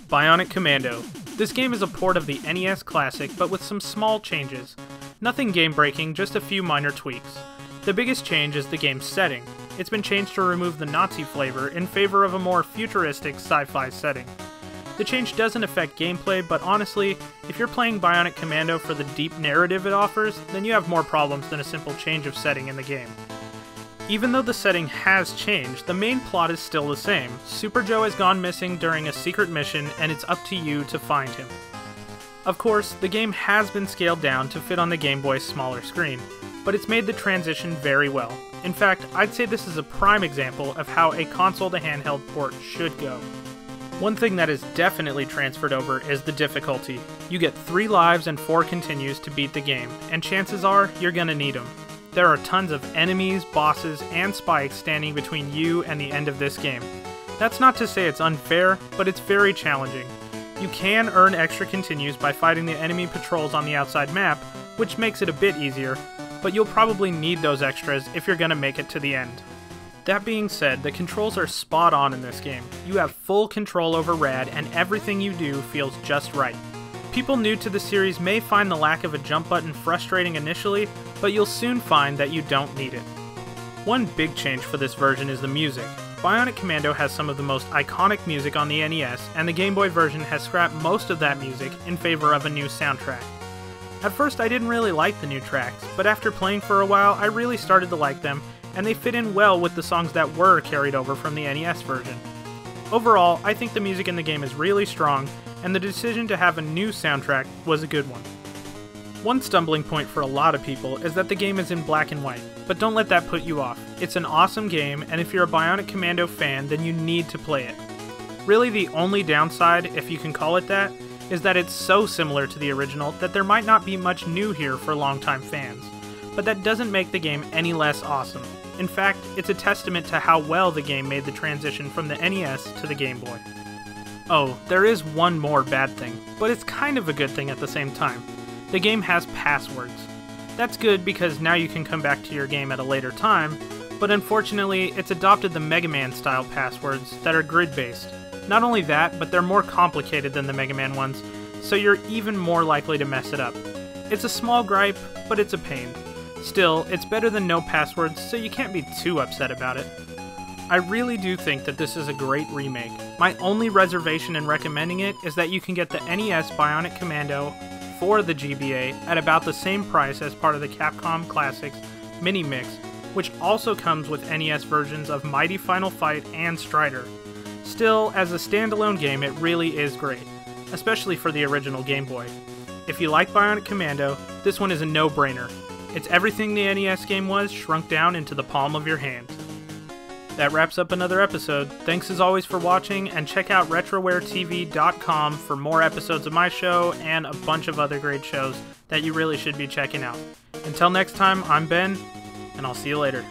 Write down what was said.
Bionic Commando. This game is a port of the NES Classic, but with some small changes. Nothing game-breaking, just a few minor tweaks. The biggest change is the game's setting. It's been changed to remove the Nazi flavor in favor of a more futuristic sci-fi setting. The change doesn't affect gameplay, but honestly, if you're playing Bionic Commando for the deep narrative it offers, then you have more problems than a simple change of setting in the game. Even though the setting has changed, the main plot is still the same. Super Joe has gone missing during a secret mission, and it's up to you to find him. Of course, the game has been scaled down to fit on the Game Boy's smaller screen, but it's made the transition very well. In fact, I'd say this is a prime example of how a console-to-handheld port should go. One thing that is definitely transferred over is the difficulty. You get 3 lives and 4 continues to beat the game, and chances are you're gonna need them. There are tons of enemies, bosses, and spikes standing between you and the end of this game. That's not to say it's unfair, but it's very challenging. You can earn extra continues by fighting the enemy patrols on the outside map, which makes it a bit easier, but you'll probably need those extras if you're gonna make it to the end. That being said, the controls are spot on in this game. You have full control over RAD, and everything you do feels just right. People new to the series may find the lack of a jump button frustrating initially, but you'll soon find that you don't need it. One big change for this version is the music. Bionic Commando has some of the most iconic music on the NES, and the Game Boy version has scrapped most of that music in favor of a new soundtrack. At first I didn't really like the new tracks, but after playing for a while I really started to like them, and they fit in well with the songs that were carried over from the NES version. Overall, I think the music in the game is really strong, and the decision to have a new soundtrack was a good one. One stumbling point for a lot of people is that the game is in black and white, but don't let that put you off. It's an awesome game, and if you're a Bionic Commando fan, then you need to play it. Really the only downside, if you can call it that, is that it's so similar to the original that there might not be much new here for longtime fans. But that doesn't make the game any less awesome. In fact, it's a testament to how well the game made the transition from the NES to the Game Boy. Oh, there is one more bad thing, but it's kind of a good thing at the same time. The game has passwords. That's good because now you can come back to your game at a later time, but unfortunately it's adopted the Mega Man style passwords that are grid-based. Not only that, but they're more complicated than the Mega Man ones, so you're even more likely to mess it up. It's a small gripe, but it's a pain. Still, it's better than no passwords, so you can't be too upset about it. I really do think that this is a great remake. My only reservation in recommending it is that you can get the NES Bionic Commando for the GBA at about the same price as part of the Capcom Classics Mini Mix, which also comes with NES versions of Mighty Final Fight and Strider. Still, as a standalone game, it really is great, especially for the original Game Boy. If you like Bionic Commando, this one is a no-brainer. It's everything the NES game was, shrunk down into the palm of your hand. That wraps up another episode. Thanks as always for watching, and check out RetrowareTV.com for more episodes of my show and a bunch of other great shows that you really should be checking out. Until next time, I'm Ben, and I'll see you later.